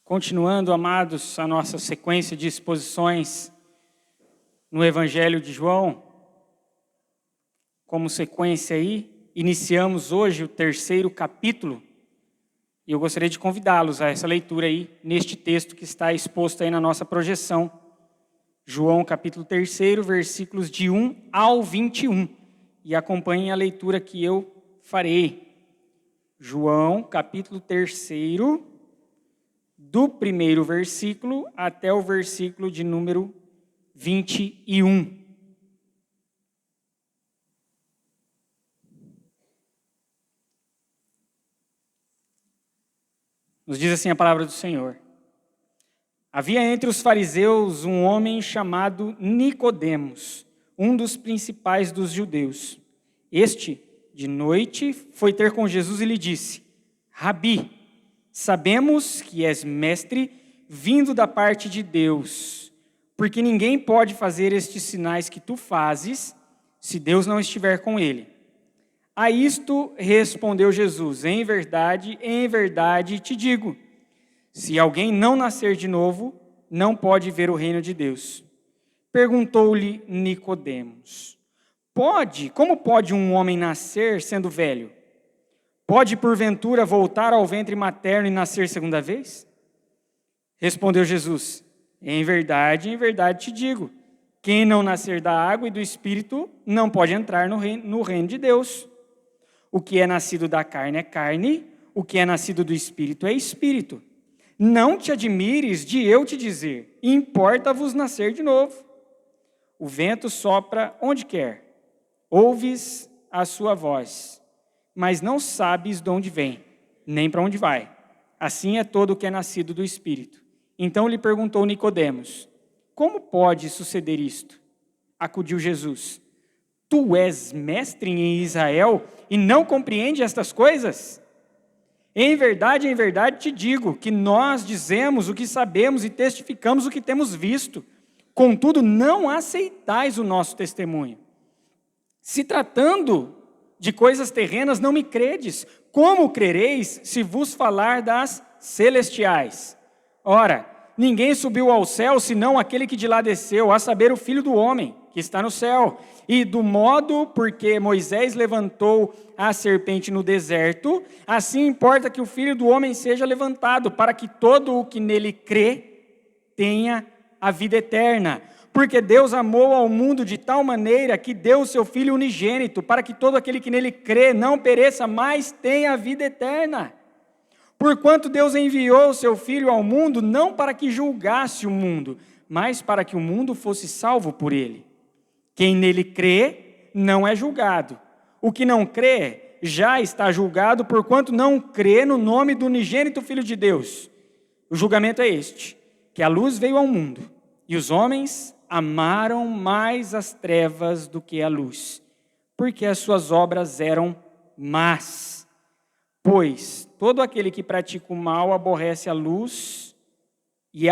Continuando, amados, a nossa sequência de exposições no Evangelho de João, como sequência aí, iniciamos hoje o 3º capítulo, e eu gostaria de convidá-los a essa leitura aí, neste texto que está exposto aí na nossa projeção. João capítulo 3, versículos de 1 ao 21, e acompanhem a leitura que eu farei. João capítulo 3, do primeiro versículo até o versículo de número 21. Nos diz assim a palavra do Senhor. Havia entre os fariseus um homem chamado Nicodemos, um dos principais dos judeus. Este, de noite, foi ter com Jesus e lhe disse: Rabi, sabemos que és mestre vindo da parte de Deus, porque ninguém pode fazer estes sinais que tu fazes se Deus não estiver com ele. A isto respondeu Jesus: em verdade te digo, se alguém não nascer de novo, não pode ver o reino de Deus. Perguntou-lhe Nicodemos: como pode um homem nascer sendo velho? Pode, porventura, voltar ao ventre materno e nascer segunda vez? Respondeu Jesus: em verdade te digo, quem não nascer da água e do Espírito não pode entrar no reino de Deus. O que é nascido da carne é carne, o que é nascido do Espírito é Espírito. Não te admires de eu te dizer, importa-vos nascer de novo. O vento sopra onde quer, ouves a sua voz, mas não sabes de onde vem, nem para onde vai. Assim é todo o que é nascido do Espírito. Então lhe perguntou Nicodemos: como pode suceder isto? Acudiu Jesus: tu és mestre em Israel e não compreende estas coisas? Em verdade te digo que nós dizemos o que sabemos e testificamos o que temos visto. Contudo, não aceitais o nosso testemunho. Se tratando de coisas terrenas, não me credes. Como crereis se vos falar das celestiais? Ora, ninguém subiu ao céu, senão aquele que de lá desceu, a saber, o Filho do Homem, que está no céu. E do modo porque Moisés levantou a serpente no deserto, assim importa que o Filho do Homem seja levantado, para que todo o que nele crê tenha a vida eterna. Porque Deus amou ao mundo de tal maneira que deu o seu Filho unigênito, para que todo aquele que nele crê não pereça, mas tenha a vida eterna. Porquanto Deus enviou o seu Filho ao mundo, não para que julgasse o mundo, mas para que o mundo fosse salvo por ele. Quem nele crê, não é julgado. O que não crê, já está julgado, porquanto não crê no nome do unigênito Filho de Deus. O julgamento é este, que a luz veio ao mundo, e os homens amaram mais as trevas do que a luz, porque as suas obras eram más. Pois todo aquele que pratica o mal aborrece a luz e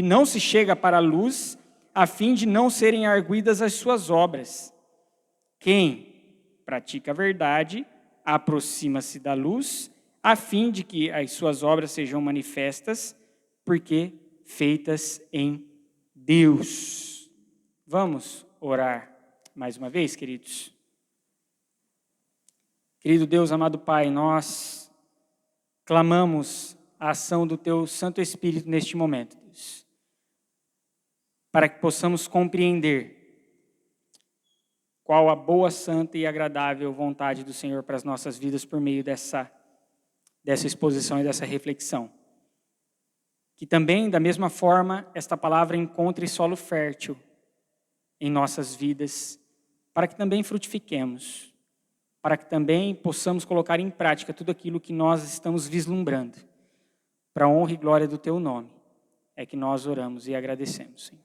não se chega para a luz, a fim de não serem arguidas as suas obras. Quem pratica a verdade aproxima-se da luz, a fim de que as suas obras sejam manifestas, porque feitas em Deus. Vamos orar mais uma vez, queridos? Querido Deus, amado Pai, nós clamamos a ação do Teu Santo Espírito neste momento, Deus, para que possamos compreender qual a boa, santa e agradável vontade do Senhor para as nossas vidas por meio dessa exposição e dessa reflexão. Que também, da mesma forma, esta palavra encontre solo fértil em nossas vidas, para que também frutifiquemos, para que também possamos colocar em prática tudo aquilo que nós estamos vislumbrando, para a honra e glória do Teu nome. É que nós oramos e agradecemos, Senhor.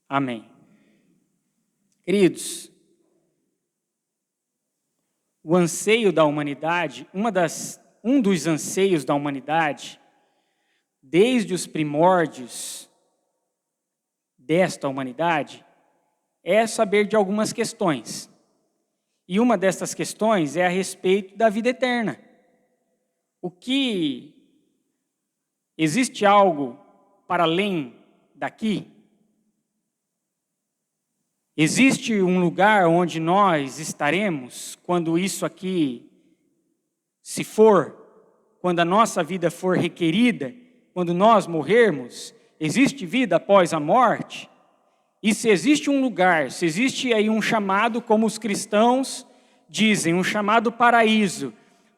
Amém. Queridos, o anseio da humanidade, um dos anseios da humanidade, desde os primórdios desta humanidade, é saber de algumas questões. E uma dessas questões é a respeito da vida eterna. O que Existe algo para além daqui? Existe um lugar onde nós estaremos quando isso aqui se for, quando a nossa vida for requerida, quando nós morrermos? Existe vida após a morte? E se existe um lugar, se existe aí um chamado, como os cristãos dizem, um chamado paraíso,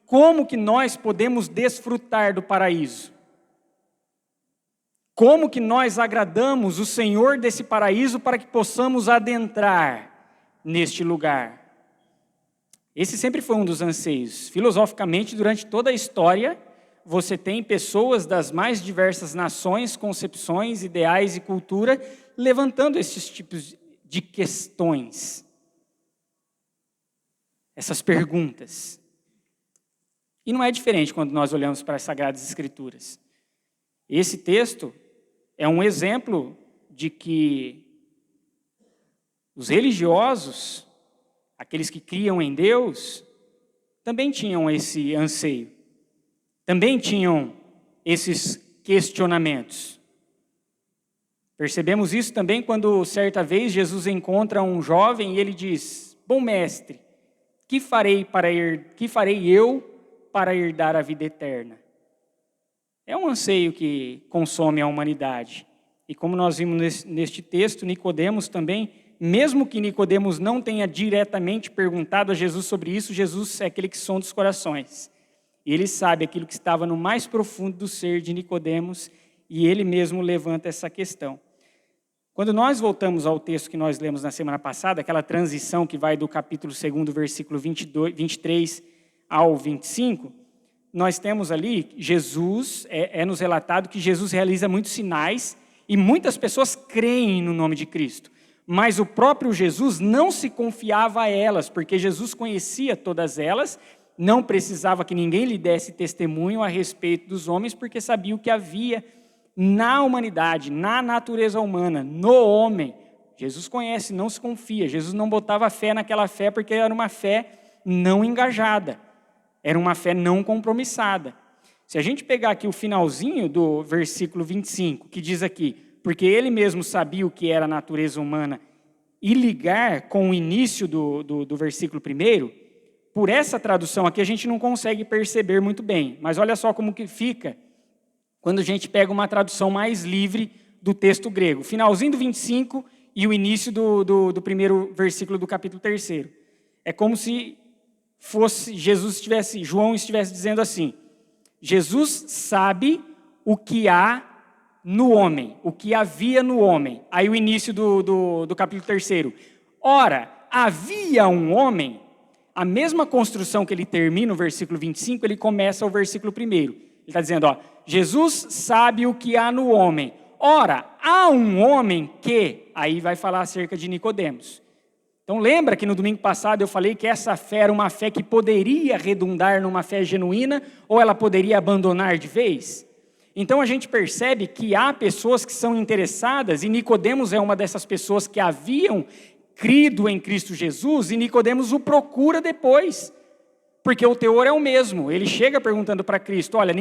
como que nós podemos desfrutar do paraíso? Como que nós agradamos o Senhor desse paraíso para que possamos adentrar neste lugar? Esse sempre foi um dos anseios. Filosoficamente, durante toda a história, você tem pessoas das mais diversas nações, concepções, ideais e cultura levantando esses tipos de questões. Essas perguntas. E não é diferente quando nós olhamos para as Sagradas Escrituras. Esse texto é um exemplo de que os religiosos, aqueles que criam em Deus, também tinham esse anseio. Também tinham esses questionamentos. Percebemos isso também quando, certa vez, Jesus encontra um jovem e ele diz: bom mestre, que farei eu para herdar a vida eterna? É um anseio que consome a humanidade. E como nós vimos neste texto, Nicodemos também, mesmo que Nicodemos não tenha diretamente perguntado a Jesus sobre isso, Jesus é aquele que sonda os corações. E ele sabe aquilo que estava no mais profundo do ser de Nicodemos, e ele mesmo levanta essa questão. Quando nós voltamos ao texto que nós lemos na semana passada, aquela transição que vai do capítulo 2, versículo 23 ao 25, nós temos ali, Jesus, nos relatado que Jesus realiza muitos sinais e muitas pessoas creem no nome de Cristo. Mas o próprio Jesus não se confiava a elas, porque Jesus conhecia todas elas, não precisava que ninguém lhe desse testemunho a respeito dos homens, porque sabia o que havia na humanidade, na natureza humana, no homem. Jesus conhece, não se confia. Jesus não botava fé naquela fé porque era uma fé não engajada. Era uma fé não compromissada. Se a gente pegar aqui o finalzinho do versículo 25, que diz aqui, porque ele mesmo sabia o que era a natureza humana, e ligar com o início do versículo 1, por essa tradução aqui a gente não consegue perceber muito bem. Mas olha só como que fica quando a gente pega uma tradução mais livre do texto grego. Finalzinho do 25 e o início do primeiro versículo do capítulo 3. É como se João estivesse dizendo assim: Jesus sabe o que há no homem, o que havia no homem. Aí o início do capítulo 3. Ora, havia um homem, a mesma construção que ele termina no versículo 25, ele começa o versículo 1. Ele está dizendo, Jesus sabe o que há no homem. Ora, há um homem que, aí vai falar acerca de Nicodemos. Então lembra que no domingo passado eu falei que essa fé era uma fé que poderia redundar numa fé genuína ou ela poderia abandonar de vez? Então a gente percebe que há pessoas que são interessadas, e Nicodemos é uma dessas pessoas que haviam crido em Cristo Jesus, e Nicodemos o procura depois, porque o teor é o mesmo. Ele chega perguntando para Cristo, olha,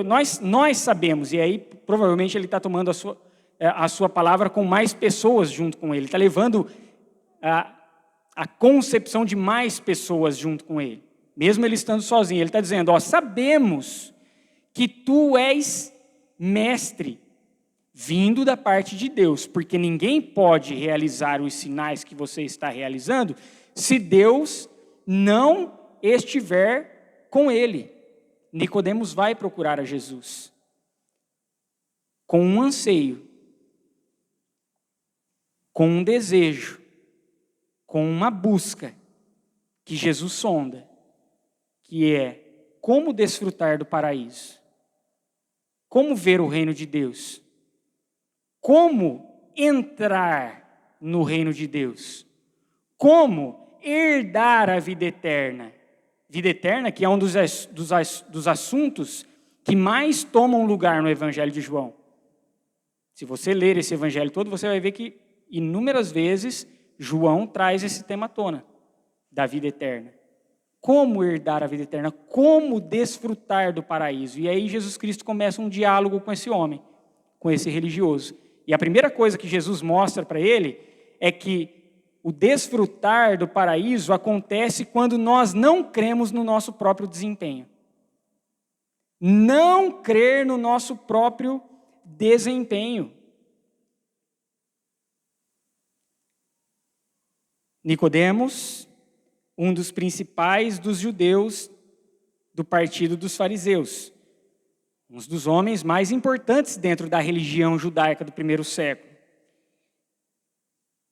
nós sabemos, e aí provavelmente ele está tomando a sua palavra com mais pessoas junto com ele, está levando a concepção de mais pessoas junto com ele, mesmo ele estando sozinho. Ele está dizendo, sabemos que tu és mestre, vindo da parte de Deus, porque ninguém pode realizar os sinais que você está realizando se Deus não estiver com ele. Nicodemos vai procurar a Jesus com um anseio, com um desejo, com uma busca que Jesus sonda, que é como desfrutar do paraíso, como ver o reino de Deus, como entrar no reino de Deus, como herdar a vida eterna. Vida eterna que é um dos assuntos que mais tomam lugar no Evangelho de João. Se você ler esse Evangelho todo, você vai ver que inúmeras vezes João traz esse tema à tona, da vida eterna. Como herdar a vida eterna? Como desfrutar do paraíso? E aí Jesus Cristo começa um diálogo com esse homem, com esse religioso. E a primeira coisa que Jesus mostra para ele é que o desfrutar do paraíso acontece quando nós não cremos no nosso próprio desempenho. Não crer no nosso próprio desempenho. Nicodemos, um dos principais dos judeus do partido dos fariseus, um dos homens mais importantes dentro da religião judaica do primeiro século.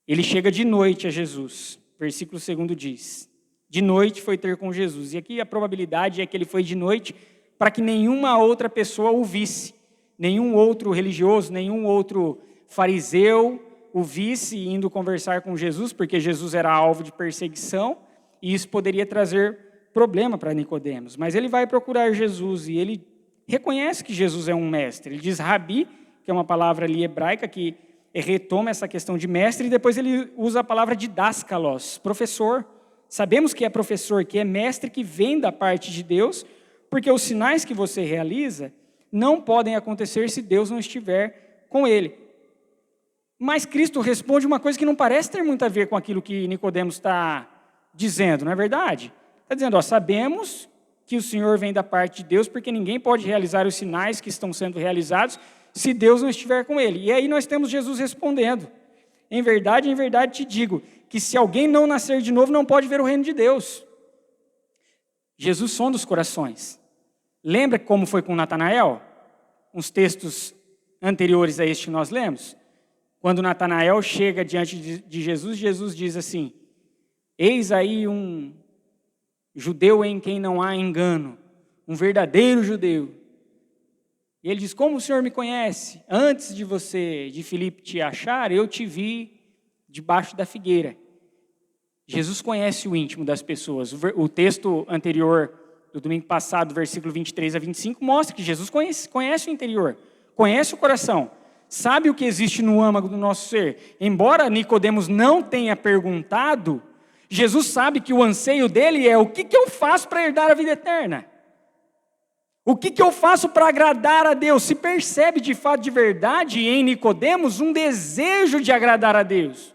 Ele chega de noite a Jesus, versículo 2 diz, de noite foi ter com Jesus. E aqui a probabilidade é que ele foi de noite para que nenhuma outra pessoa o visse, nenhum outro religioso, nenhum outro fariseu o visse indo conversar com Jesus, porque Jesus era alvo de perseguição, e isso poderia trazer problema para Nicodemos. Mas ele vai procurar Jesus e ele reconhece que Jesus é um mestre. Ele diz rabi, que é uma palavra ali hebraica que retoma essa questão de mestre, e depois ele usa a palavra didáskalos, professor. Sabemos que é professor, que é mestre, que vem da parte de Deus, porque os sinais que você realiza não podem acontecer se Deus não estiver com ele. Mas Cristo responde uma coisa que não parece ter muito a ver com aquilo que Nicodemos está dizendo, não é verdade? Está dizendo, sabemos que o Senhor vem da parte de Deus, porque ninguém pode realizar os sinais que estão sendo realizados se Deus não estiver com ele. E aí nós temos Jesus respondendo, em verdade te digo, que se alguém não nascer de novo, não pode ver o reino de Deus. Jesus sonda os corações. Lembra como foi com Natanael? Uns textos anteriores a este que nós lemos? Quando Natanael chega diante de Jesus, Jesus diz assim, eis aí um judeu em quem não há engano, um verdadeiro judeu. E ele diz, como o Senhor me conhece? Antes de Filipe te achar, eu te vi debaixo da figueira. Jesus conhece o íntimo das pessoas. O texto anterior do domingo passado, versículo 23 a 25, mostra que Jesus conhece o interior, conhece o coração. Sabe o que existe no âmago do nosso ser. Embora Nicodemos não tenha perguntado, Jesus sabe que o anseio dele é o que eu faço para herdar a vida eterna? O que eu faço para agradar a Deus? Se percebe de fato, de verdade, em Nicodemos, um desejo de agradar a Deus.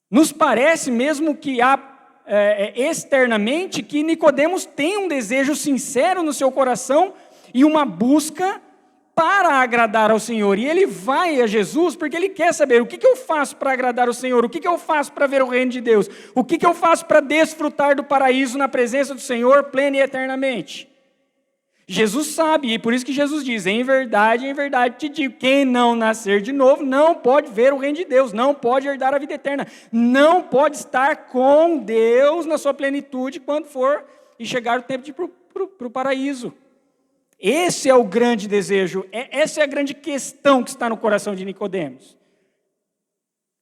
Nos parece mesmo que externamente que Nicodemos tem um desejo sincero no seu coração e uma busca para agradar ao Senhor, e ele vai a Jesus porque ele quer saber o que eu faço para agradar ao Senhor, o que eu faço para ver o reino de Deus, o que eu faço para desfrutar do paraíso na presença do Senhor plena e eternamente. Jesus sabe, e por isso que Jesus diz, em verdade te digo, quem não nascer de novo não pode ver o reino de Deus, não pode herdar a vida eterna, não pode estar com Deus na sua plenitude quando for e chegar o tempo de ir para o paraíso. Esse é o grande desejo, essa é a grande questão que está no coração de Nicodemos.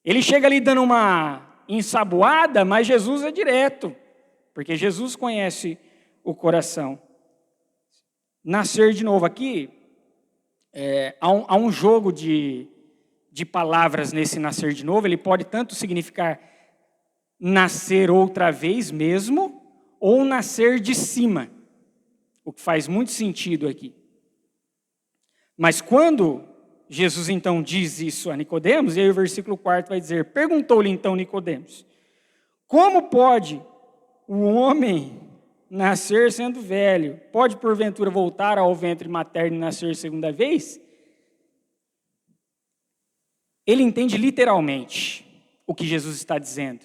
Ele chega ali dando uma ensaboada, mas Jesus é direto, porque Jesus conhece o coração. Nascer de novo aqui, há um jogo de palavras nesse nascer de novo, ele pode tanto significar nascer outra vez mesmo, ou nascer de cima. O que faz muito sentido aqui. Mas quando Jesus então diz isso a Nicodemos, e aí o versículo 4 vai dizer, perguntou-lhe então Nicodemos, como pode o homem nascer sendo velho? Pode porventura voltar ao ventre materno e nascer segunda vez? Ele entende literalmente o que Jesus está dizendo.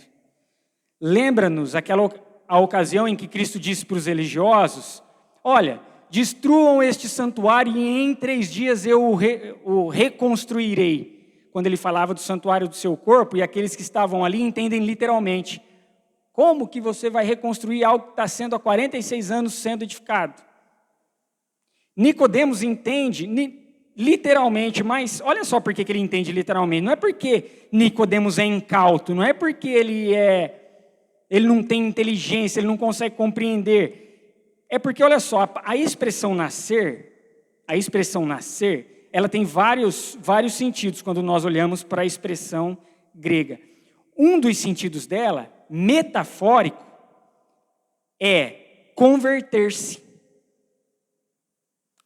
Lembra-nos a ocasião em que Cristo disse para os religiosos, olha, destruam este santuário e em 3 dias eu o reconstruirei. Quando ele falava do santuário do seu corpo, e aqueles que estavam ali entendem literalmente. Como que você vai reconstruir algo que está sendo há 46 anos sendo edificado? Nicodemos entende literalmente, mas olha só por que ele entende literalmente. Não é porque Nicodemos é incauto, não é porque ele não tem inteligência, ele não consegue compreender. É porque, olha só, a expressão nascer, ela tem vários sentidos quando nós olhamos para a expressão grega. Um dos sentidos dela, metafórico, é converter-se.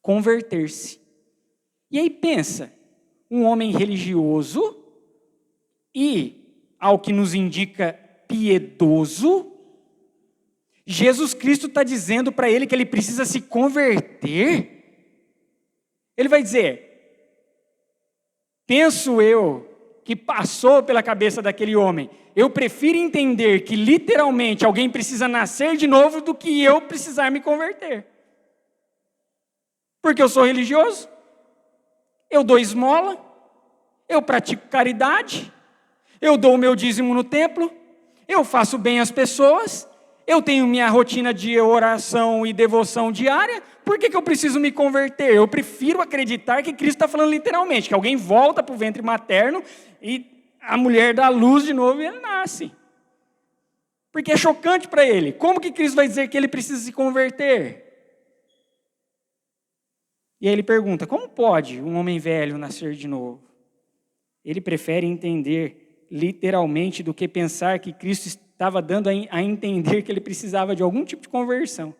Converter-se. E aí pensa, um homem religioso e, ao que nos indica, piedoso, Jesus Cristo está dizendo para ele que ele precisa se converter. Ele vai dizer, penso eu, que passou pela cabeça daquele homem, eu prefiro entender que literalmente alguém precisa nascer de novo do que eu precisar me converter. Porque eu sou religioso, eu dou esmola, eu pratico caridade, eu dou o meu dízimo no templo, eu faço bem às pessoas, eu tenho minha rotina de oração e devoção diária, por que eu preciso me converter? Eu prefiro acreditar que Cristo está falando literalmente, que alguém volta para o ventre materno e a mulher dá luz de novo e ele nasce. Porque é chocante para ele. Como que Cristo vai dizer que ele precisa se converter? E aí ele pergunta, como pode um homem velho nascer de novo? Ele prefere entender literalmente do que pensar que Cristo estava dando a entender que ele precisava de algum tipo de conversão.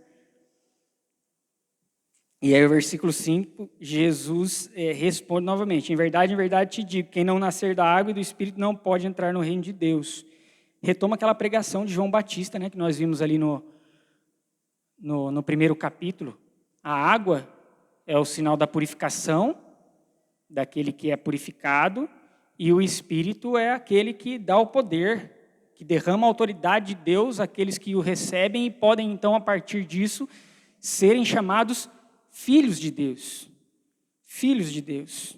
E aí o versículo 5, Jesus responde novamente, em verdade te digo, quem não nascer da água e do Espírito não pode entrar no reino de Deus. Retoma aquela pregação de João Batista, né, que nós vimos ali no primeiro capítulo. A água é o sinal da purificação, daquele que é purificado, e o Espírito é aquele que dá o poder, que derrama a autoridade de Deus àqueles que o recebem e podem então, a partir disso, serem chamados filhos de Deus. Filhos de Deus.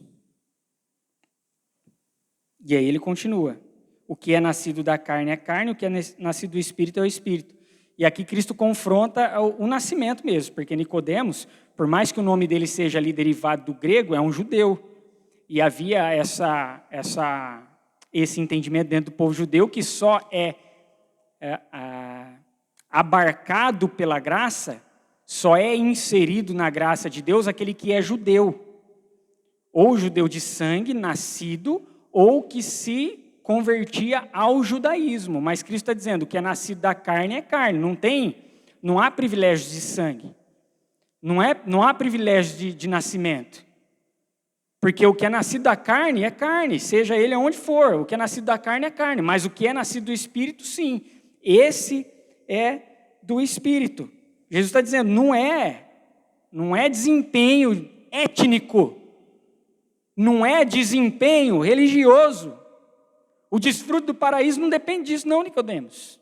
E aí ele continua. O que é nascido da carne é carne, o que é nascido do Espírito é o Espírito. E aqui Cristo confronta o nascimento mesmo, porque Nicodemos, por mais que o nome dele seja ali derivado do grego, é um judeu. E havia esse entendimento dentro do povo judeu que só é abarcado pela graça, só é inserido na graça de Deus aquele que é judeu. Ou judeu de sangue, nascido, ou que se convertia ao judaísmo. Mas Cristo está dizendo que é nascido da carne é carne. Não há privilégios de sangue. Não há privilégio de nascimento. Porque o que é nascido da carne é carne, seja ele aonde for. O que é nascido da carne é carne. Mas o que é nascido do Espírito, sim. Esse é do Espírito. Jesus está dizendo, não é desempenho étnico. Não é desempenho religioso. O desfrute do paraíso não depende disso, não, Nicodemos.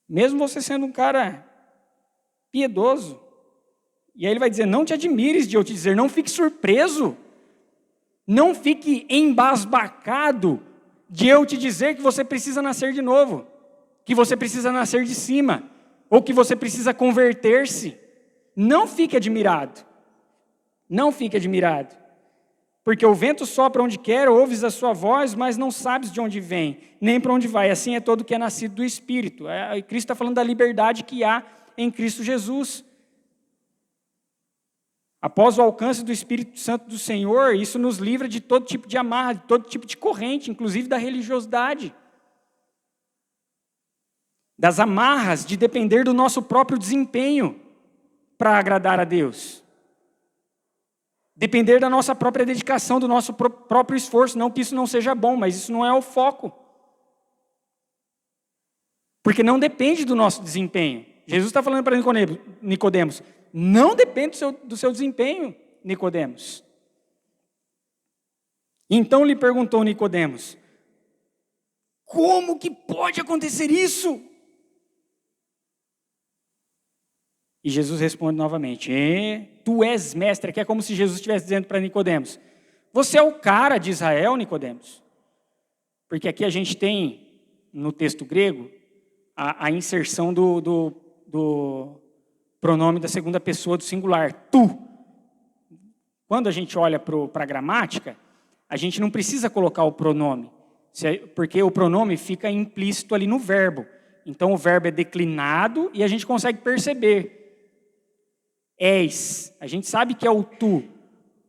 Mesmo você sendo um cara piedoso. E aí ele vai dizer, não te admires de eu te dizer, não fique surpreso. Não fique embasbacado de eu te dizer que você precisa nascer de novo. Que você precisa nascer de cima. Ou que você precisa converter-se. Não fique admirado. Não fique admirado. Porque o vento sopra onde quer, ouves a sua voz, mas não sabes de onde vem, nem para onde vai. Assim é todo que é nascido do Espírito. Cristo está falando da liberdade que há em Cristo Jesus. Após o alcance do Espírito Santo do Senhor, isso nos livra de todo tipo de amarra, de todo tipo de corrente, inclusive da religiosidade. Das amarras de depender do nosso próprio desempenho para agradar a Deus. Depender da nossa própria dedicação, do nosso próprio esforço. Não que isso não seja bom, mas isso não é o foco. Porque não depende do nosso desempenho. Jesus está falando para Nicodemos, não depende do seu desempenho, Nicodemos. Então lhe perguntou Nicodemos, como que pode acontecer isso? E Jesus responde novamente, tu és mestre, que é como se Jesus estivesse dizendo para Nicodemos, você é o cara de Israel, Nicodemos. Porque aqui a gente tem, no texto grego, a inserção do pronome da segunda pessoa do singular, tu. Quando a gente olha para a gramática, a gente não precisa colocar o pronome, porque o pronome fica implícito ali no verbo. Então o verbo é declinado e a gente consegue perceber. És, a gente sabe que é o tu.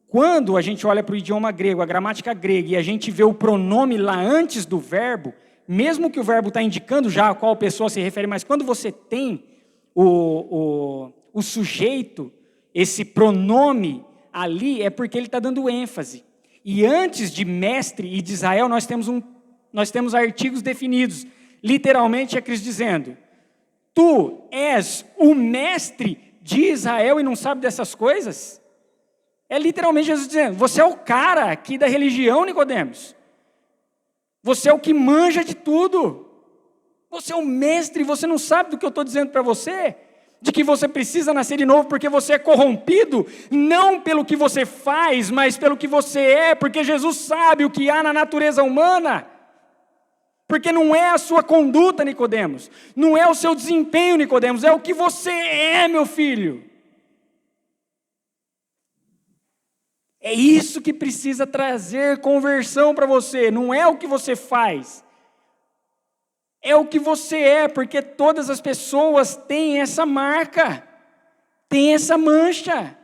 Quando a gente olha para o idioma grego, a gramática grega, e a gente vê o pronome lá antes do verbo, mesmo que o verbo está indicando já a qual pessoa se refere, mas quando você tem o sujeito, esse pronome ali, é porque ele está dando ênfase. E antes de mestre e de Israel, nós temos artigos definidos. Literalmente é Cristo dizendo: tu és o mestre de Israel e não sabe dessas coisas? É literalmente Jesus dizendo: você é o cara aqui da religião, Nicodemos. Você é o que manja de tudo. Você é o mestre e você não sabe do que eu estou dizendo para você? De que você precisa nascer de novo porque você é corrompido, não pelo que você faz, mas pelo que você é, porque Jesus sabe o que há na natureza humana. Porque não é a sua conduta, Nicodemos, não é o seu desempenho, Nicodemos, é o que você é, meu filho. É isso que precisa trazer conversão para você, não é o que você faz. É o que você é, porque todas as pessoas têm essa marca, têm essa mancha.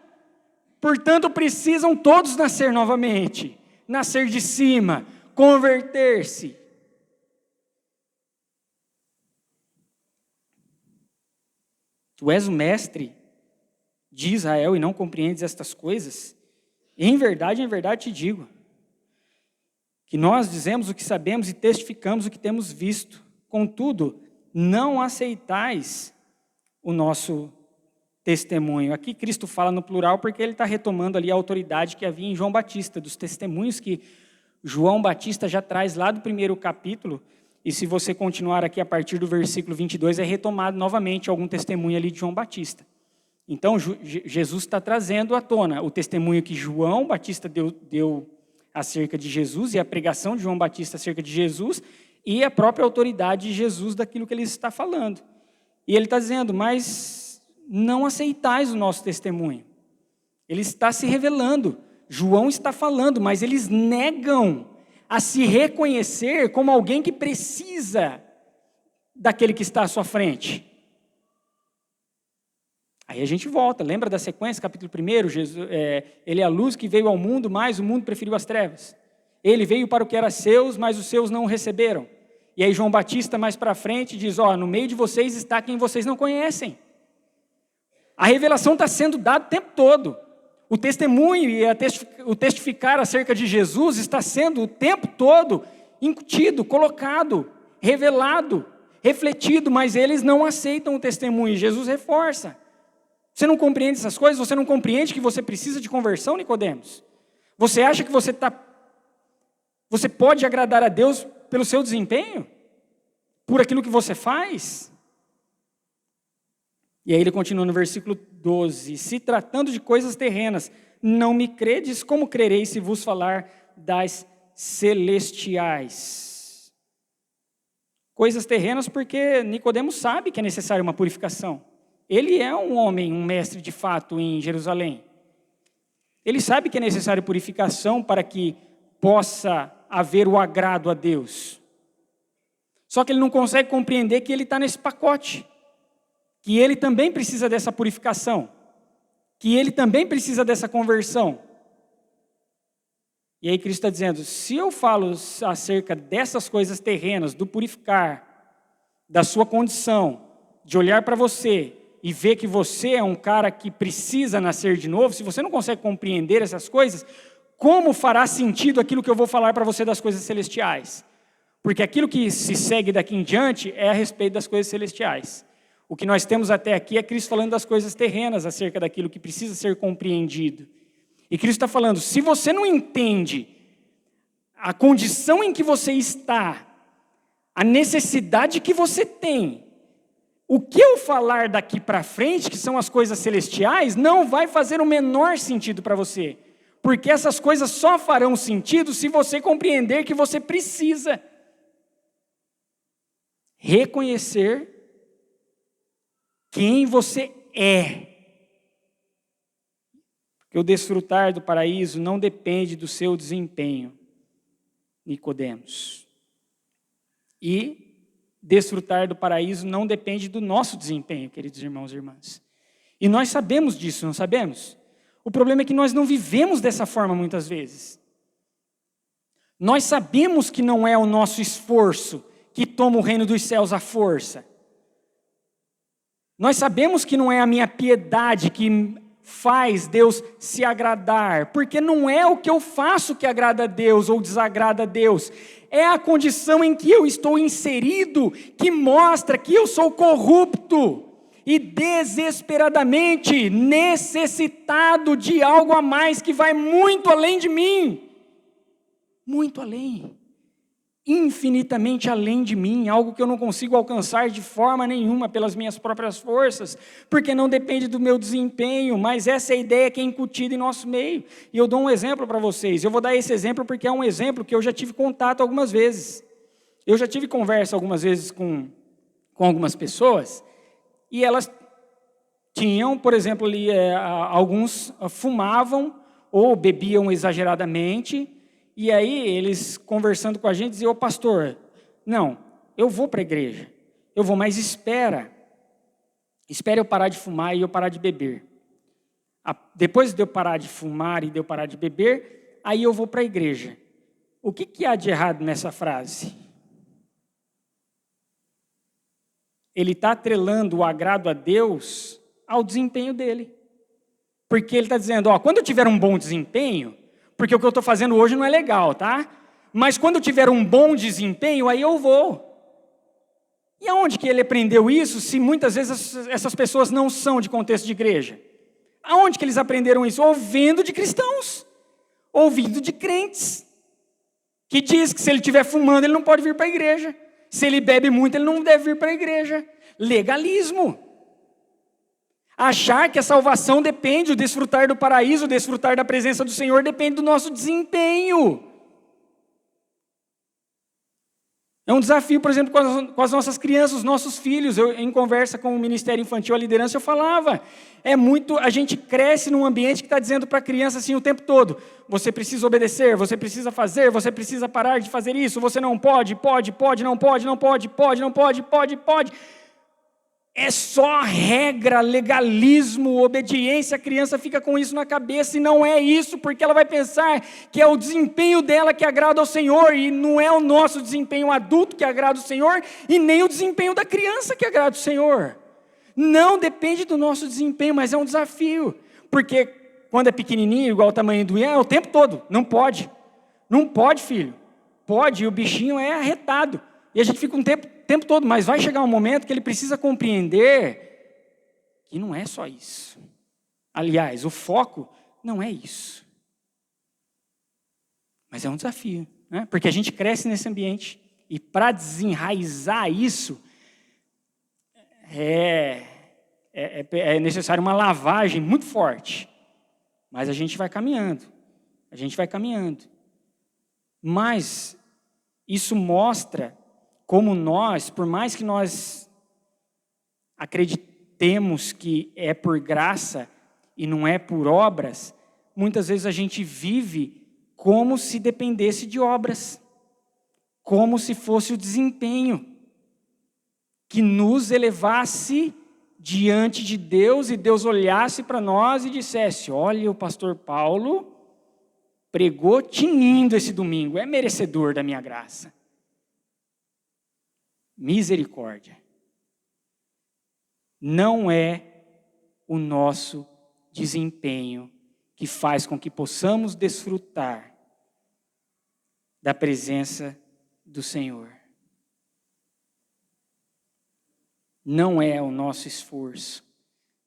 Portanto, precisam todos nascer novamente, nascer de cima, converter-se. Tu és o mestre de Israel e não compreendes estas coisas? Em verdade te digo, que nós dizemos o que sabemos e testificamos o que temos visto. Contudo, não aceitais o nosso testemunho. Aqui Cristo fala no plural porque ele está retomando ali a autoridade que havia em João Batista, dos testemunhos que João Batista já traz lá do primeiro capítulo. E se você continuar aqui a partir do versículo 22, é retomado novamente algum testemunho ali de João Batista. Então, Jesus está trazendo à tona o testemunho que João Batista deu acerca de Jesus e a pregação de João Batista acerca de Jesus e a própria autoridade de Jesus daquilo que ele está falando. E ele está dizendo: mas não aceitais o nosso testemunho. Ele está se revelando. João está falando, mas eles negam a se reconhecer como alguém que precisa daquele que está à sua frente. Aí a gente volta, lembra da sequência, capítulo 1, ele é a luz que veio ao mundo, mas o mundo preferiu as trevas. Ele veio para o que era seus, mas os seus não o receberam. E aí João Batista mais para frente diz: no meio de vocês está quem vocês não conhecem. A revelação está sendo dada o tempo todo. O testemunho e o testificar acerca de Jesus está sendo o tempo todo incutido, colocado, revelado, refletido, mas eles não aceitam o testemunho. Jesus reforça. Você não compreende essas coisas? Você não compreende que você precisa de conversão, Nicodemos? Você acha que você pode agradar a Deus pelo seu desempenho? Por aquilo que você faz? E aí ele continua no versículo 12: se tratando de coisas terrenas, não me credes, como crereis se vos falar das celestiais? Coisas terrenas porque Nicodemos sabe que é necessária uma purificação. Ele é um homem, um mestre de fato em Jerusalém. Ele sabe que é necessária purificação para que possa haver o agrado a Deus. Só que ele não consegue compreender que ele está nesse pacote, que ele também precisa dessa purificação, que ele também precisa dessa conversão. E aí Cristo está dizendo: se eu falo acerca dessas coisas terrenas, do purificar, da sua condição, de olhar para você e ver que você é um cara que precisa nascer de novo, se você não consegue compreender essas coisas, como fará sentido aquilo que eu vou falar para você das coisas celestiais? Porque aquilo que se segue daqui em diante é a respeito das coisas celestiais. O que nós temos até aqui é Cristo falando das coisas terrenas, acerca daquilo que precisa ser compreendido. E Cristo está falando: se você não entende a condição em que você está, a necessidade que você tem, o que eu falar daqui para frente, que são as coisas celestiais, não vai fazer o menor sentido para você. Porque essas coisas só farão sentido se você compreender que você precisa reconhecer quem você é. Porque o desfrutar do paraíso não depende do seu desempenho, Nicodemos. E desfrutar do paraíso não depende do nosso desempenho, queridos irmãos e irmãs. E nós sabemos disso, não sabemos? O problema é que nós não vivemos dessa forma muitas vezes. Nós sabemos que não é o nosso esforço que toma o reino dos céus à força. Nós sabemos que não é a minha piedade que faz Deus se agradar, porque não é o que eu faço que agrada a Deus ou desagrada a Deus, é a condição em que eu estou inserido que mostra que eu sou corrupto e desesperadamente necessitado de algo a mais que vai muito além de mim, muito além, infinitamente além de mim, algo que eu não consigo alcançar de forma nenhuma pelas minhas próprias forças, porque não depende do meu desempenho, mas essa é a ideia que é incutida em nosso meio. E eu dou um exemplo para vocês. Eu vou dar esse exemplo porque é um exemplo que eu já tive contato algumas vezes. Eu já tive conversa algumas vezes com algumas pessoas, e elas tinham, por exemplo, ali, alguns fumavam ou bebiam exageradamente. E aí, eles conversando com a gente, diziam: ô pastor, não, eu vou para a igreja, eu vou, mas espera eu parar de fumar e eu parar de beber. Depois de eu parar de fumar e de eu parar de beber, aí eu vou para a igreja. O que há de errado nessa frase? Ele está atrelando o agrado a Deus ao desempenho dele. Porque ele está dizendo, quando eu tiver um bom desempenho, porque o que eu estou fazendo hoje não é legal, tá? Mas quando eu tiver um bom desempenho, aí eu vou. E aonde que ele aprendeu isso, se muitas vezes essas pessoas não são de contexto de igreja? Aonde que eles aprenderam isso? Ouvindo de cristãos, ouvindo de crentes, que diz que se ele estiver fumando, ele não pode vir para a igreja. Se ele bebe muito, ele não deve vir para a igreja. Legalismo. Achar que a salvação depende, o desfrutar do paraíso, o desfrutar da presença do Senhor depende do nosso desempenho. É um desafio, por exemplo, com as nossas crianças, os nossos filhos. Eu, em conversa com o Ministério Infantil, a liderança, eu falava, a gente cresce num ambiente que está dizendo para a criança assim o tempo todo: você precisa obedecer, você precisa fazer, você precisa parar de fazer isso, você não pode, não pode, não pode. É só regra, legalismo, obediência. A criança fica com isso na cabeça e não é isso, porque ela vai pensar que é o desempenho dela que agrada ao Senhor, e não é o nosso desempenho adulto que agrada ao Senhor, e nem o desempenho da criança que agrada ao Senhor. Não depende do nosso desempenho, mas é um desafio, porque quando é pequenininho, igual o tamanho do Ian, é o tempo todo: não pode, filho, pode, e o bichinho é arretado, e a gente fica um tempo todo, mas vai chegar um momento que ele precisa compreender que não é só isso. Aliás, o foco não é isso. Mas é um desafio, né? Porque a gente cresce nesse ambiente, e para desenraizar isso, é necessário uma lavagem muito forte. Mas a gente vai caminhando. Mas isso mostra como nós, por mais que nós acreditemos que é por graça e não é por obras, muitas vezes a gente vive como se dependesse de obras, como se fosse o desempenho que nos elevasse diante de Deus, e Deus olhasse para nós e dissesse: olha, o pastor Paulo pregou tinindo esse domingo, é merecedor da minha graça. Misericórdia. Não é o nosso desempenho que faz com que possamos desfrutar da presença do Senhor. Não é o nosso esforço,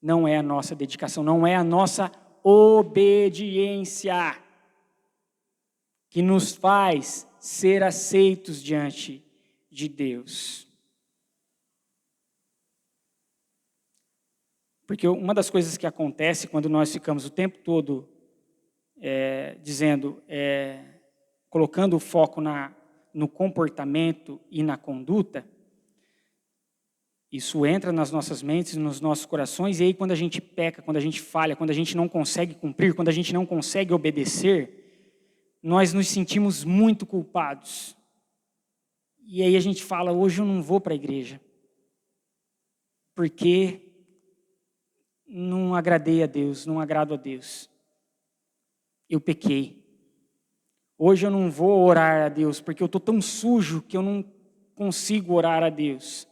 não é a nossa dedicação, não é a nossa obediência que nos faz ser aceitos diante de Deus. Porque uma das coisas que acontece quando nós ficamos o tempo todo colocando o foco no comportamento e na conduta, isso entra nas nossas mentes, nos nossos corações, e aí quando a gente peca, quando a gente falha, quando a gente não consegue cumprir, quando a gente não consegue obedecer, nós nos sentimos muito culpados. E aí a gente fala: hoje eu não vou para a igreja, porque não agradei a Deus, não agrado a Deus. Eu pequei. Hoje eu não vou orar a Deus, porque eu estou tão sujo que eu não consigo orar a Deus?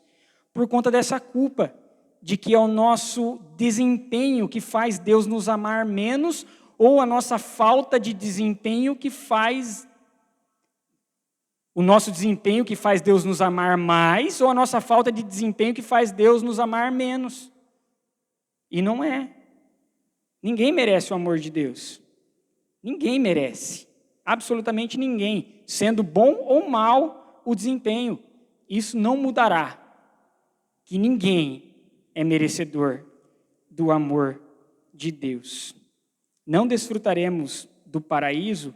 Por conta dessa culpa, de que é o nosso desempenho que faz Deus nos amar menos, ou a nossa falta de desempenho que faz o nosso desempenho que faz Deus nos amar mais, ou a nossa falta de desempenho que faz Deus nos amar menos. E não é. Ninguém merece o amor de Deus. Ninguém merece. Absolutamente ninguém. Sendo bom ou mal o desempenho. Isso não mudará. Que ninguém é merecedor do amor de Deus. Não desfrutaremos do paraíso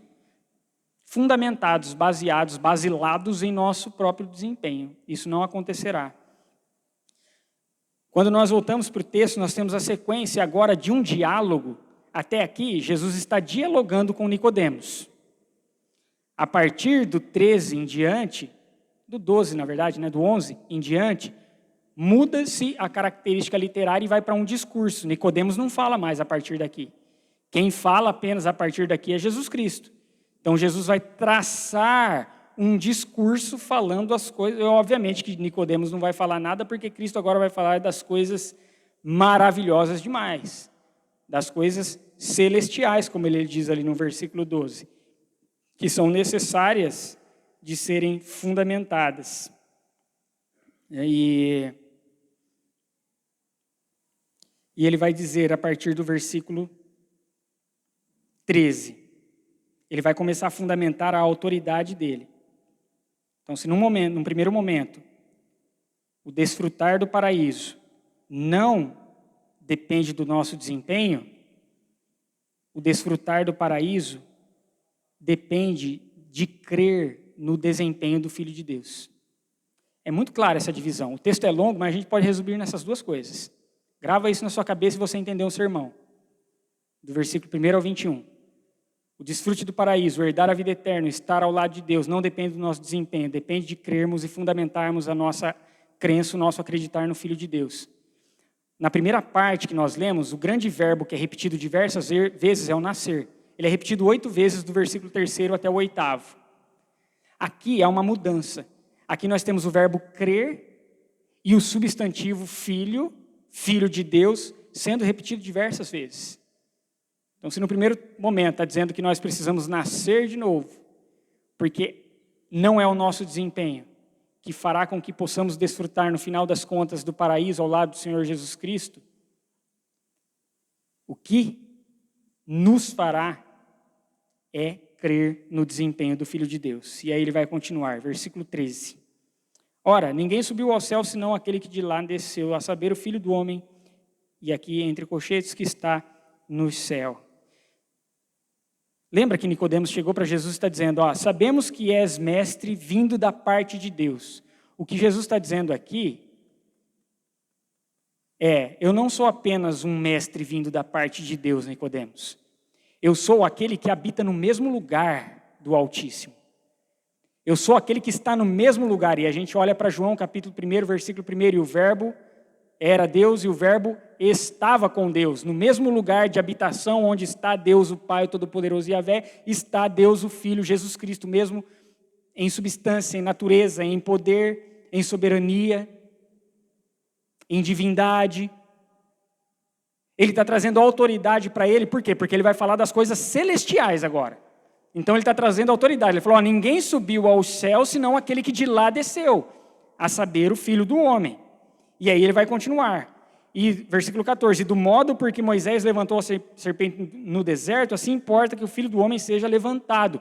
fundamentados, baseados, basilados em nosso próprio desempenho. Isso não acontecerá. Quando nós voltamos para o texto, nós temos a sequência agora de um diálogo. Até aqui, Jesus está dialogando com Nicodemos. A partir do 13 em diante, do 12 na verdade, do 11 em diante, muda-se a característica literária e vai para um discurso. Nicodemos não fala mais a partir daqui. Quem fala apenas a partir daqui é Jesus Cristo. Então Jesus vai traçar um discurso falando as coisas. Obviamente que Nicodemos não vai falar nada, porque Cristo agora vai falar das coisas maravilhosas demais, das coisas celestiais, como ele diz ali no versículo 12, que são necessárias de serem fundamentadas. E ele vai dizer a partir do versículo 13, ele vai começar a fundamentar a autoridade dele. Então, se num primeiro momento, o desfrutar do paraíso não depende do nosso desempenho, o desfrutar do paraíso depende de crer no desempenho do Filho de Deus. É muito clara essa divisão. O texto é longo, mas a gente pode resumir nessas duas coisas. Grava isso na sua cabeça e você entender o sermão. Do versículo 1 ao 21. O desfrute do paraíso, o herdar a vida eterna, estar ao lado de Deus, não depende do nosso desempenho, depende de crermos e fundamentarmos a nossa crença, o nosso acreditar no Filho de Deus. Na primeira parte que nós lemos, o grande verbo que é repetido diversas vezes é o nascer. Ele é repetido 8 vezes do versículo 3 até o 8º. Aqui há uma mudança. Aqui nós temos o verbo crer e o substantivo filho, filho de Deus, sendo repetido diversas vezes. Então, se no primeiro momento está dizendo que nós precisamos nascer de novo, porque não é o nosso desempenho que fará com que possamos desfrutar, no final das contas, do paraíso ao lado do Senhor Jesus Cristo, o que nos fará é crer no desempenho do Filho de Deus. E aí ele vai continuar, versículo 13. Ora, ninguém subiu ao céu senão aquele que de lá desceu, a saber, o Filho do Homem, e aqui entre colchetes, que está no céu. Lembra que Nicodemos chegou para Jesus e está dizendo, sabemos que és mestre vindo da parte de Deus. O que Jesus está dizendo aqui eu não sou apenas um mestre vindo da parte de Deus, Nicodemos. Eu sou aquele que habita no mesmo lugar do Altíssimo. Eu sou aquele que está no mesmo lugar. E a gente olha para João capítulo 1, versículo 1, e o verbo era Deus e o verbo estava com Deus. No mesmo lugar de habitação onde está Deus, o Pai, o Todo-Poderoso Yahvé, está Deus, o Filho, Jesus Cristo, mesmo em substância, em natureza, em poder, em soberania, em divindade. Ele está trazendo autoridade para ele, por quê? Porque ele vai falar das coisas celestiais agora. Então ele está trazendo autoridade. Ele falou, ninguém subiu ao céu senão aquele que de lá desceu, a saber, o Filho do Homem. E aí ele vai continuar. E versículo 14, do modo por que Moisés levantou a serpente no deserto, assim importa que o Filho do Homem seja levantado.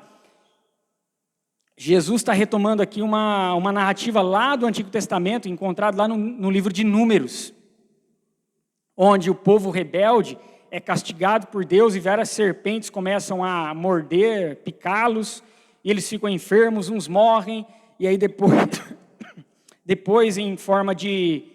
Jesus está retomando aqui uma narrativa lá do Antigo Testamento, encontrada lá no livro de Números, onde o povo rebelde é castigado por Deus e várias serpentes começam a morder, picá-los, e eles ficam enfermos, uns morrem, e aí depois em forma de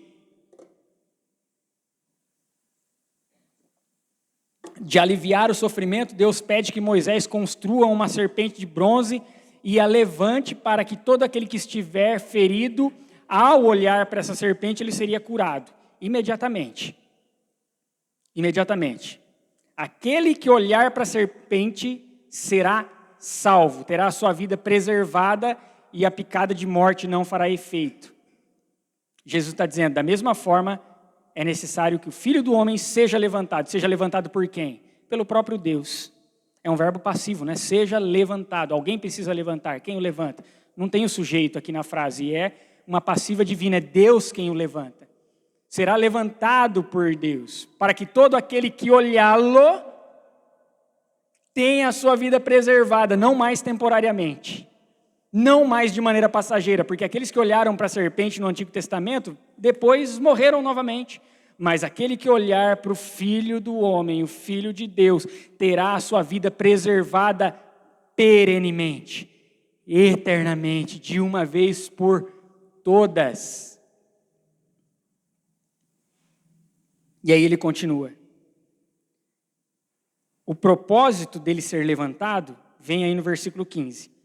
aliviar o sofrimento, Deus pede que Moisés construa uma serpente de bronze e a levante para que todo aquele que estiver ferido, ao olhar para essa serpente, ele seria curado. Imediatamente. Aquele que olhar para a serpente será salvo, terá a sua vida preservada e a picada de morte não fará efeito. Jesus está dizendo, da mesma forma, é necessário que o Filho do Homem seja levantado. Seja levantado por quem? Pelo próprio Deus. É um verbo passivo, né? Seja levantado. Alguém precisa levantar. Quem o levanta? Não tem o sujeito aqui na frase. É uma passiva divina. É Deus quem o levanta. Será levantado por Deus, para que todo aquele que olhá-lo tenha a sua vida preservada, não mais temporariamente. Não mais de maneira passageira, porque aqueles que olharam para a serpente no Antigo Testamento, depois morreram novamente. Mas aquele que olhar para o Filho do Homem, o Filho de Deus, terá a sua vida preservada perenemente, eternamente, de uma vez por todas. E aí ele continua. O propósito dele ser levantado vem aí no versículo 15.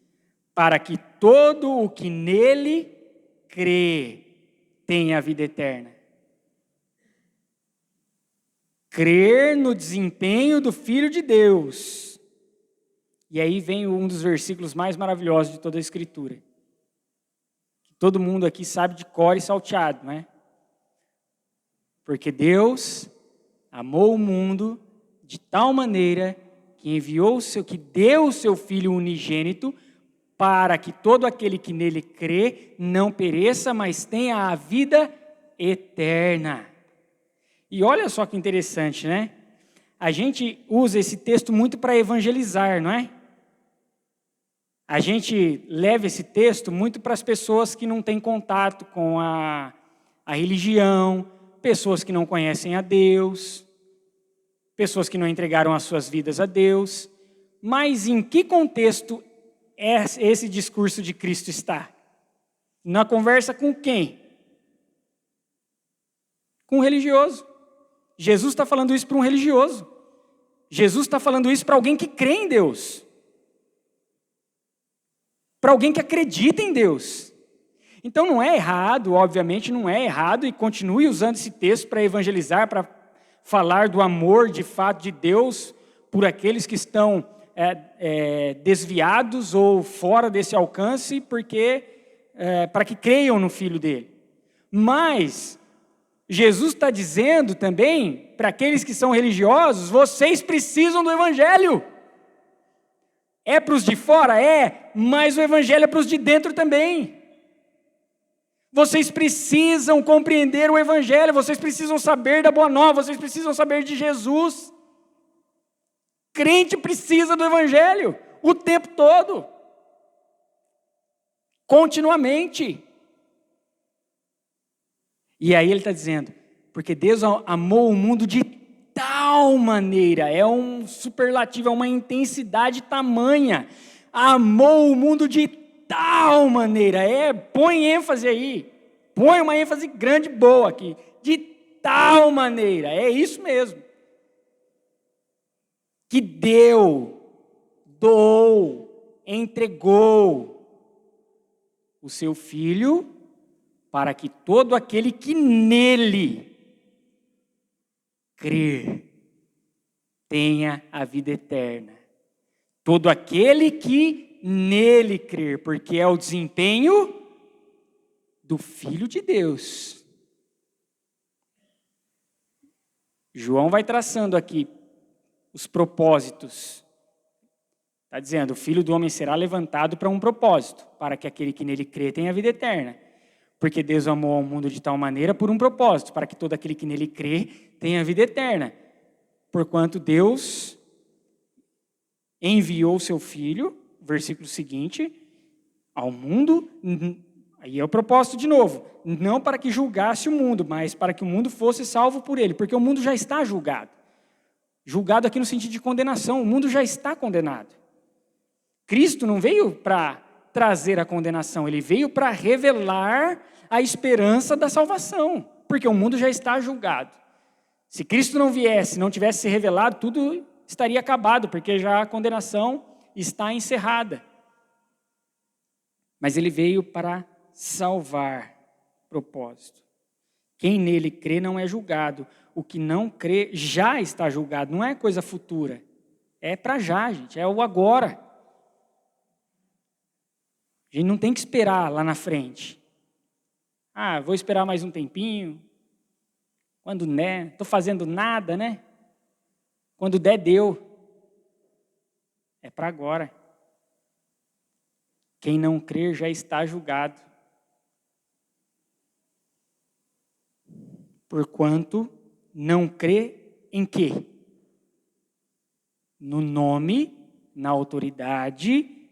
Para que todo o que nele crê tenha a vida eterna. Crer no desempenho do Filho de Deus. E aí vem um dos versículos mais maravilhosos de toda a Escritura. Que todo mundo aqui sabe de cor e salteado, não é? Porque Deus amou o mundo de tal maneira que que deu o seu Filho unigênito para que todo aquele que nele crê não pereça, mas tenha a vida eterna. E olha só que interessante, né? A gente usa esse texto muito para evangelizar, não é? A gente leva esse texto muito para as pessoas que não têm contato com a religião, pessoas que não conhecem a Deus, pessoas que não entregaram as suas vidas a Deus. Mas em que contexto esse discurso de Cristo está? Na conversa com quem? Com um religioso. Jesus está falando isso para um religioso. Jesus está falando isso para alguém que crê em Deus. Para alguém que acredita em Deus. Então não é errado, obviamente não é errado, e continue usando esse texto para evangelizar, para falar do amor de fato de Deus por aqueles que estão desviados ou fora desse alcance, para que creiam no Filho dele. Mas Jesus está dizendo também para aqueles que são religiosos, vocês precisam do Evangelho. É para os de fora? É, mas o Evangelho é para os de dentro também. Vocês precisam compreender o Evangelho, vocês precisam saber da Boa Nova, vocês precisam saber de Jesus. Crente precisa do Evangelho o tempo todo, continuamente. E aí ele está dizendo, porque Deus amou o mundo de tal maneira, é um superlativo, é uma intensidade tamanha, amou o mundo de tal maneira, põe ênfase aí, põe uma ênfase grande, boa aqui, de tal maneira, é isso mesmo, que doou, entregou o seu Filho, para que todo aquele que nele crer tenha a vida eterna. Todo aquele que nele crer, porque é o desempenho do Filho de Deus. João vai traçando aqui os propósitos. Está dizendo, o Filho do Homem será levantado para um propósito, para que aquele que nele crê tenha a vida eterna. Porque Deus amou ao mundo de tal maneira por um propósito, para que todo aquele que nele crê tenha a vida eterna. Porquanto Deus enviou o seu Filho, versículo seguinte, ao mundo, aí é o propósito de novo, não para que julgasse o mundo, mas para que o mundo fosse salvo por ele, porque o mundo já está julgado. Julgado aqui no sentido de condenação, o mundo já está condenado. Cristo não veio para trazer a condenação, ele veio para revelar a esperança da salvação, porque o mundo já está julgado. Se Cristo não viesse, não tivesse se revelado, tudo estaria acabado, porque já a condenação está encerrada. Mas ele veio para salvar, propósito. Quem nele crê não é julgado, o que não crê já está julgado, não é coisa futura, é para já, gente, é o agora. A gente não tem que esperar lá na frente. Vou esperar mais um tempinho. Quando der, estou fazendo nada, né? Quando der, deu. É para agora. Quem não crer já está julgado. Porquanto não crê em quê? No nome, na autoridade,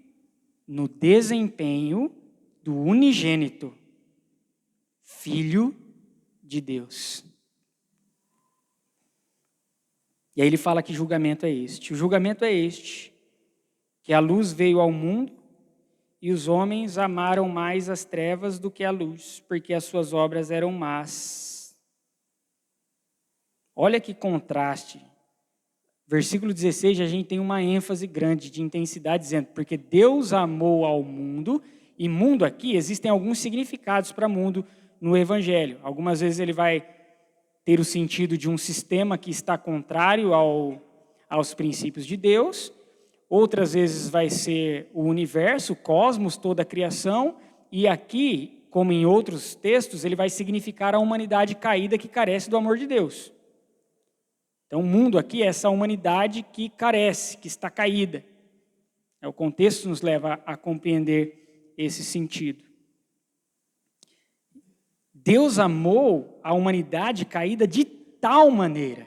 no desempenho do unigênito, Filho de Deus. E aí ele fala que julgamento é este. O julgamento é este, que a luz veio ao mundo e os homens amaram mais as trevas do que a luz, porque as suas obras eram más. Olha que contraste. Versículo 16, a gente tem uma ênfase grande de intensidade, dizendo, porque Deus amou ao mundo, e mundo aqui, existem alguns significados para mundo no Evangelho. Algumas vezes ele vai ter o sentido de um sistema que está contrário aos princípios de Deus, outras vezes vai ser o universo, o cosmos, toda a criação, e aqui, como em outros textos, ele vai significar a humanidade caída que carece do amor de Deus. Então, o mundo aqui é essa humanidade que carece, que está caída. O contexto nos leva a compreender esse sentido. Deus amou a humanidade caída de tal maneira.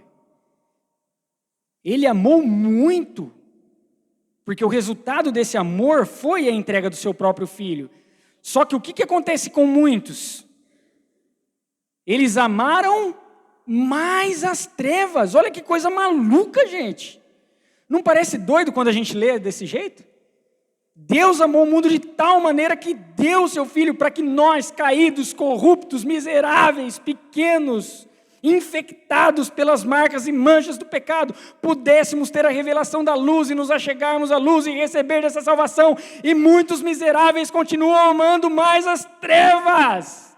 Ele amou muito, porque o resultado desse amor foi a entrega do seu próprio filho. Só que o que acontece com muitos? Eles amaram mais as trevas. Olha que coisa maluca, gente. Não parece doido quando a gente lê desse jeito? Deus amou o mundo de tal maneira que deu o seu Filho para que nós, caídos, corruptos, miseráveis, pequenos, infectados pelas marcas e manchas do pecado, pudéssemos ter a revelação da luz e nos achegarmos à luz e receber dessa salvação. E muitos miseráveis continuam amando mais as trevas.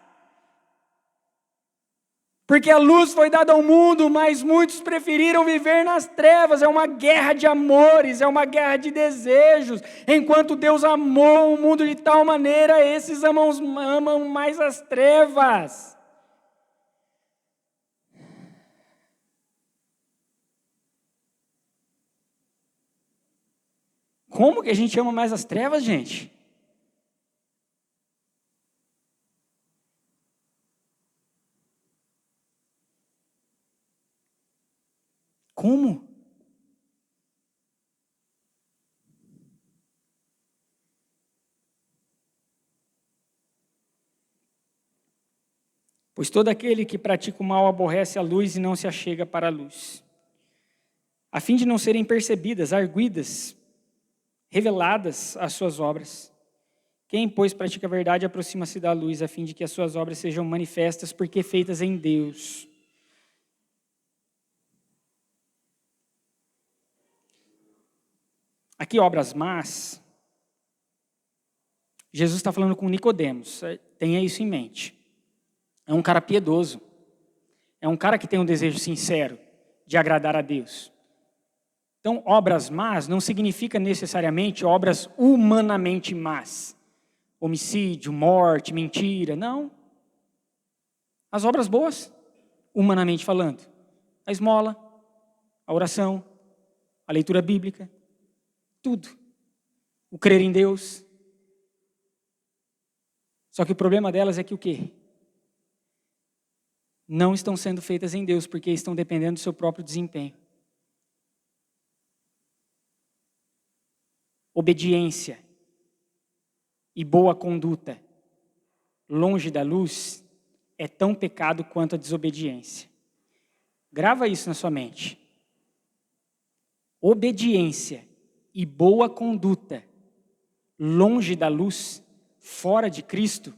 Porque a luz foi dada ao mundo, mas muitos preferiram viver nas trevas. É uma guerra de amores, é uma guerra de desejos. Enquanto Deus amou o mundo de tal maneira, esses amam mais as trevas. Como que a gente ama mais as trevas, gente? Como? Pois todo aquele que pratica o mal aborrece a luz e não se achega para a luz, a fim de não serem percebidas, arguidas, reveladas as suas obras. Quem, pois, pratica a verdade aproxima-se da luz, a fim de que as suas obras sejam manifestas, porque feitas em Deus. Aqui, obras más, Jesus está falando com Nicodemos, tenha isso em mente. É um cara piedoso, é um cara que tem um desejo sincero de agradar a Deus. Então, obras más não significa necessariamente obras humanamente más. Homicídio, morte, mentira, não. As obras boas, humanamente falando. A esmola, a oração, a leitura bíblica, tudo. O crer em Deus. Só que o problema delas é que o quê? Não estão sendo feitas em Deus, porque estão dependendo do seu próprio desempenho. Obediência e boa conduta, longe da luz, é tão pecado quanto a desobediência. Grava isso na sua mente. Obediência e boa conduta, longe da luz, fora de Cristo,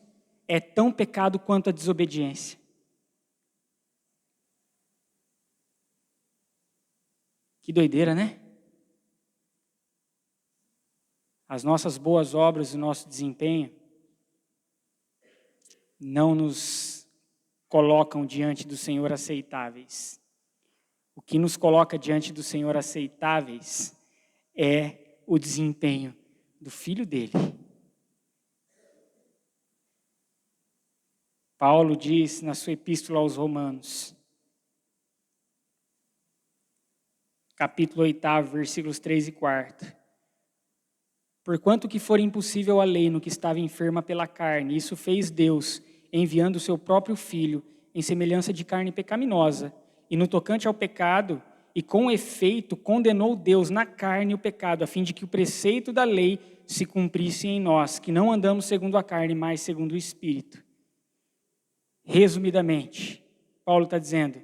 é tão pecado quanto a desobediência. Que doideira, né? As nossas boas obras e o nosso desempenho não nos colocam diante do Senhor aceitáveis. O que nos coloca diante do Senhor aceitáveis é o desempenho do Filho dele. Paulo diz na sua epístola aos Romanos, capítulo 8, versículos 3 e 4. Porquanto que for impossível a lei no que estava enferma pela carne, isso fez Deus, enviando o seu próprio Filho, em semelhança de carne pecaminosa, e no tocante ao pecado, e com efeito condenou Deus na carne o pecado, a fim de que o preceito da lei se cumprisse em nós, que não andamos segundo a carne, mas segundo o Espírito. Resumidamente, Paulo está dizendo,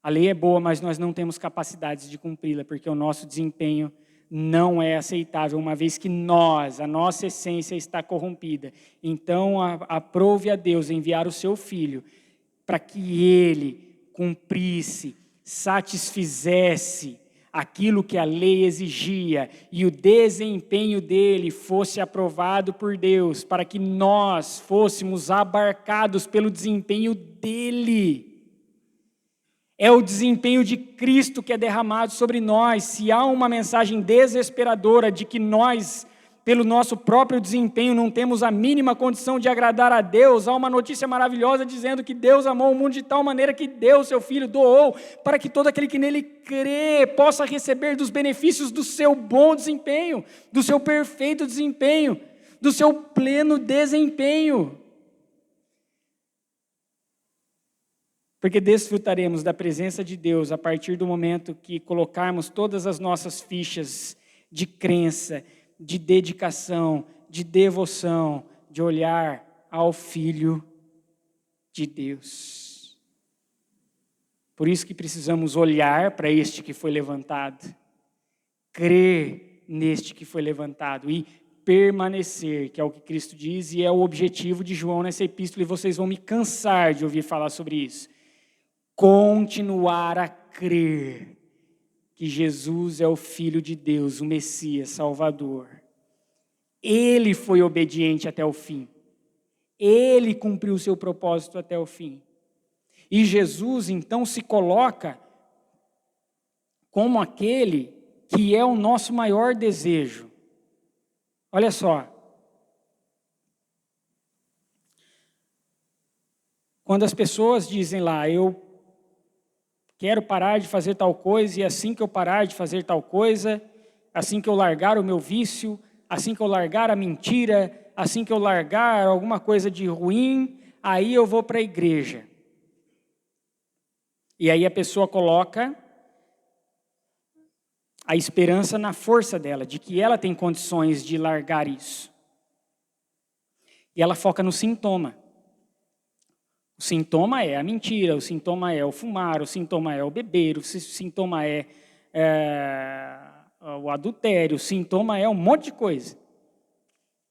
a lei é boa, mas nós não temos capacidades de cumpri-la, porque o nosso desempenho não é aceitável, uma vez que a nossa essência está corrompida. Então, aprove a Deus enviar o seu Filho, para que ele cumprisse, satisfizesse aquilo que a lei exigia, e o desempenho dele fosse aprovado por Deus, para que nós fôssemos abarcados pelo desempenho dele. É o desempenho de Cristo que é derramado sobre nós. Se há uma mensagem desesperadora de que nós, pelo nosso próprio desempenho, não temos a mínima condição de agradar a Deus, há uma notícia maravilhosa dizendo que Deus amou o mundo de tal maneira que deu o seu Filho, doou, para que todo aquele que nele crê possa receber dos benefícios do seu bom desempenho, do seu perfeito desempenho, do seu pleno desempenho. Porque desfrutaremos da presença de Deus a partir do momento que colocarmos todas as nossas fichas de crença, de dedicação, de devoção, de olhar ao Filho de Deus. Por isso que precisamos olhar para este que foi levantado, crer neste que foi levantado e permanecer, que é o que Cristo diz e é o objetivo de João nessa epístola, e vocês vão me cansar de ouvir falar sobre isso. Continuar a crer que Jesus é o Filho de Deus, o Messias, Salvador. Ele foi obediente até o fim. Ele cumpriu o seu propósito até o fim. E Jesus, então, se coloca como aquele que é o nosso maior desejo. Olha só. Quando as pessoas dizem lá, eu quero parar de fazer tal coisa, e assim que eu parar de fazer tal coisa, assim que eu largar o meu vício, assim que eu largar a mentira, assim que eu largar alguma coisa de ruim, aí eu vou para a igreja. E aí a pessoa coloca a esperança na força dela, de que ela tem condições de largar isso. E ela foca no sintoma. O sintoma é a mentira, o sintoma é o fumar, o sintoma é o beber, o sintoma é o adultério, o sintoma é um monte de coisa.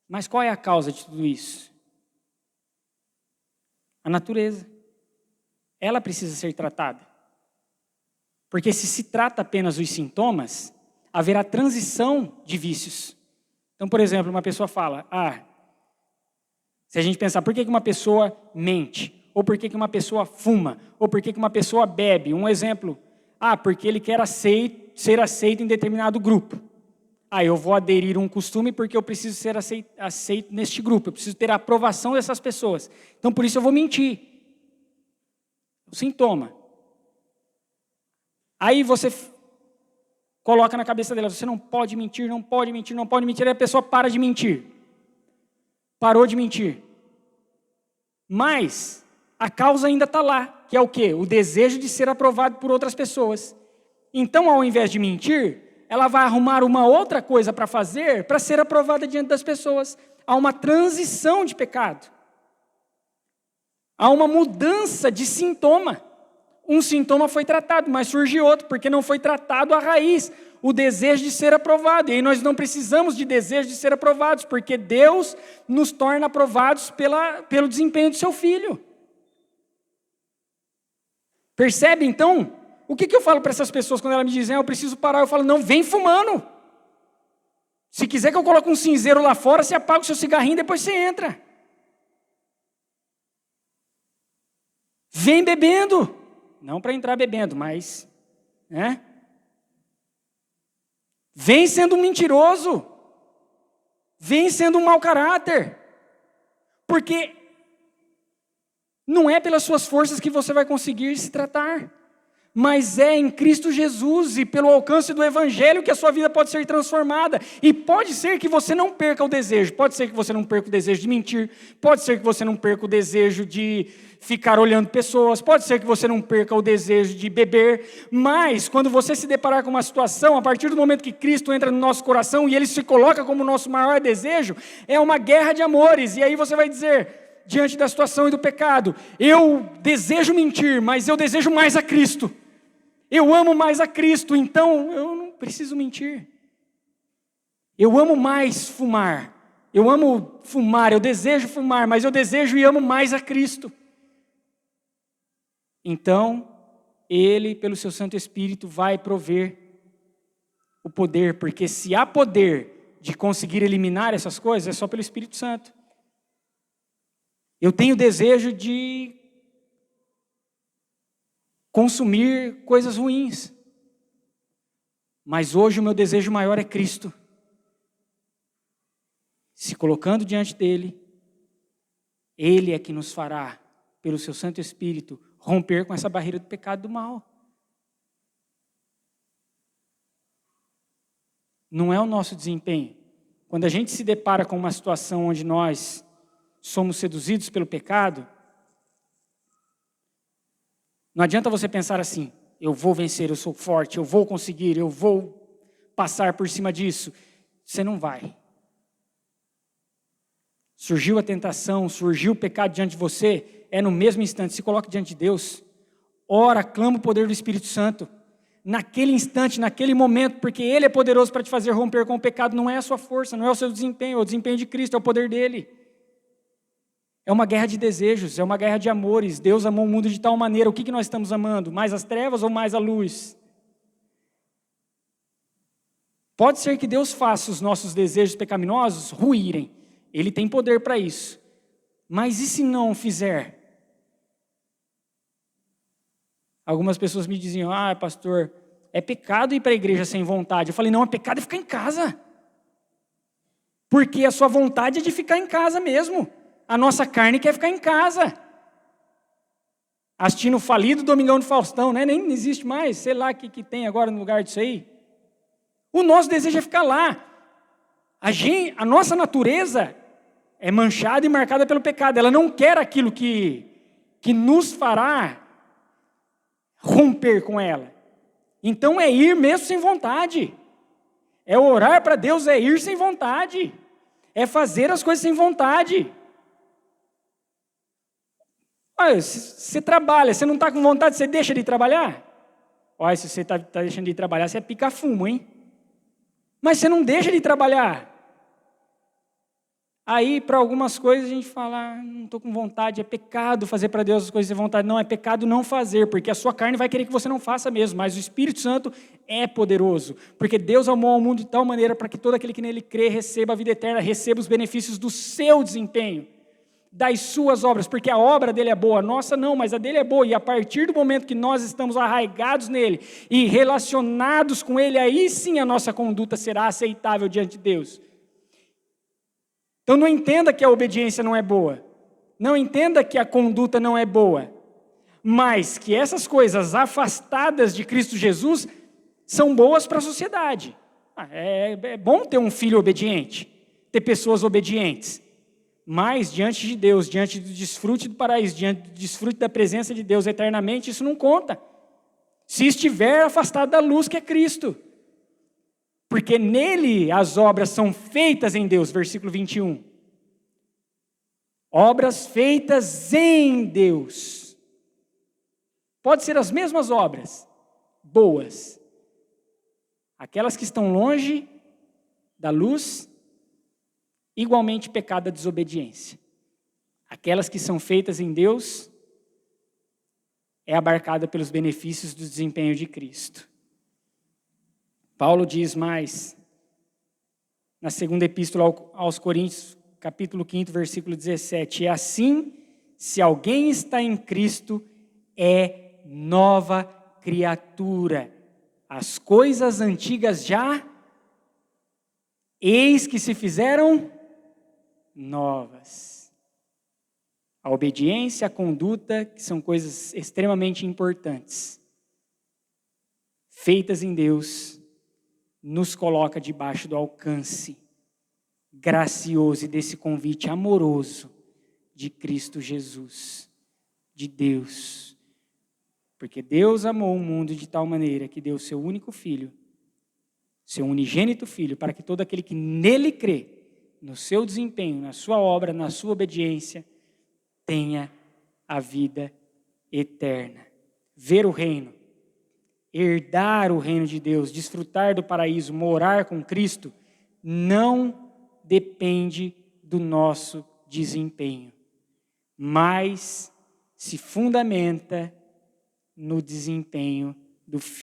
Mas qual é a causa de tudo isso? A natureza. Ela precisa ser tratada. Porque se trata apenas dos sintomas, haverá transição de vícios. Então, por exemplo, uma pessoa fala, se a gente pensar, por que uma pessoa mente? Ou por que uma pessoa fuma? Ou por que uma pessoa bebe? Um exemplo, porque ele quer ser aceito em determinado grupo. Eu vou aderir a um costume porque eu preciso ser aceito neste grupo, eu preciso ter a aprovação dessas pessoas. Então, por isso eu vou mentir. O sintoma. Aí você coloca na cabeça dela, você não pode mentir, não pode mentir, não pode mentir, aí a pessoa para de mentir. Parou de mentir. Mas a causa ainda está lá, que é o quê? O desejo de ser aprovado por outras pessoas. Então, ao invés de mentir, ela vai arrumar uma outra coisa para fazer, para ser aprovada diante das pessoas. Há uma transição de pecado. Há uma mudança de sintoma. Um sintoma foi tratado, mas surge outro, porque não foi tratado a raiz, o desejo de ser aprovado. E aí nós não precisamos de desejo de ser aprovados, porque Deus nos torna aprovados pelo desempenho do seu Filho. Percebe, então? O que eu falo para essas pessoas quando elas me dizem, eu preciso parar? Eu falo, não, vem fumando. Se quiser que eu coloque um cinzeiro lá fora, você apaga o seu cigarrinho e depois você entra. Vem bebendo. Não para entrar bebendo, mas... Vem sendo um mentiroso. Vem sendo um mau caráter. Porque Não é pelas suas forças que você vai conseguir se tratar, mas é em Cristo Jesus e pelo alcance do Evangelho que a sua vida pode ser transformada. E pode ser que você não perca o desejo, pode ser que você não perca o desejo de mentir, pode ser que você não perca o desejo de ficar olhando pessoas, pode ser que você não perca o desejo de beber, mas quando você se deparar com uma situação, a partir do momento que Cristo entra no nosso coração e Ele se coloca como nosso maior desejo, é uma guerra de amores, e aí você vai dizer, diante da situação e do pecado, eu desejo mentir, mas eu desejo mais a Cristo. Eu amo mais a Cristo, então eu não preciso mentir. Eu amo mais fumar. Eu amo fumar, eu desejo fumar, mas eu desejo e amo mais a Cristo. Então, Ele, pelo seu Santo Espírito, vai prover o poder, porque se há poder de conseguir eliminar essas coisas, é só pelo Espírito Santo. Eu tenho desejo de consumir coisas ruins, mas hoje o meu desejo maior é Cristo. Se colocando diante dEle, Ele é que nos fará, pelo seu Santo Espírito, romper com essa barreira do pecado e do mal. Não é o nosso desempenho. Quando a gente se depara com uma situação onde nós somos seduzidos pelo pecado, não adianta você pensar assim, eu vou vencer, eu sou forte, eu vou conseguir, eu vou passar por cima disso. Você não vai. Surgiu a tentação, surgiu o pecado diante de você, é no mesmo instante, se coloque diante de Deus, ora, clama o poder do Espírito Santo, naquele instante, naquele momento, porque Ele é poderoso para te fazer romper com o pecado, não é a sua força, não é o seu desempenho, é o desempenho de Cristo, é o poder dEle. É uma guerra de desejos, é uma guerra de amores. Deus amou o mundo de tal maneira, o que nós estamos amando? Mais as trevas ou mais a luz? Pode ser que Deus faça os nossos desejos pecaminosos ruírem, Ele tem poder para isso. Mas e se não fizer? Algumas pessoas me diziam, pastor, é pecado ir para a igreja sem vontade. Eu falei, não, é pecado ficar em casa. Porque a sua vontade é de ficar em casa mesmo. A nossa carne quer ficar em casa. Assistindo o falido Domingão do Faustão, né? Nem existe mais, sei lá o que tem agora no lugar disso aí. O nosso desejo é ficar lá. A nossa natureza é manchada e marcada pelo pecado. Ela não quer aquilo que nos fará romper com ela. Então é ir mesmo sem vontade. É orar para Deus, é ir sem vontade. É fazer as coisas sem vontade. Olha, você trabalha, você não está com vontade, você deixa de trabalhar? Olha, se você está deixando de trabalhar, você é pica-fumo, hein? Mas você não deixa de trabalhar. Aí, para algumas coisas, a gente fala, não estou com vontade, é pecado fazer para Deus as coisas sem vontade. Não, é pecado não fazer, porque a sua carne vai querer que você não faça mesmo, mas o Espírito Santo é poderoso, porque Deus amou ao mundo de tal maneira para que todo aquele que nele crê receba a vida eterna, receba os benefícios do seu desempenho, das suas obras, porque a obra dele é boa, a nossa não, mas a dele é boa, e a partir do momento que nós estamos arraigados nele e relacionados com ele, aí sim a nossa conduta será aceitável diante de Deus. Então não entenda que a obediência não é boa, não entenda que a conduta não é boa, mas que essas coisas afastadas de Cristo Jesus são boas para a sociedade. É bom ter um filho obediente, ter pessoas obedientes, mas diante de Deus, diante do desfrute do paraíso, diante do desfrute da presença de Deus eternamente, isso não conta. Se estiver afastado da luz que é Cristo. Porque nele as obras são feitas em Deus, versículo 21. Obras feitas em Deus. Pode ser as mesmas obras, boas. Aquelas que estão longe da luz, igualmente pecado da desobediência. Aquelas que são feitas em Deus, é abarcada pelos benefícios do desempenho de Cristo. Paulo diz mais, na segunda epístola aos Coríntios, capítulo 5, versículo 17, e assim, se alguém está em Cristo, é nova criatura. As coisas antigas já, eis que se fizeram novas. A obediência, a conduta, que são coisas extremamente importantes, feitas em Deus, nos coloca debaixo do alcance gracioso e desse convite amoroso de Cristo Jesus, de Deus. Porque Deus amou o mundo de tal maneira que deu seu único filho, seu unigênito filho, para que todo aquele que nele crê, no seu desempenho, na sua obra, na sua obediência, tenha a vida eterna. Ver o reino, herdar o reino de Deus, desfrutar do paraíso, morar com Cristo, não depende do nosso desempenho, mas se fundamenta no desempenho do Filho.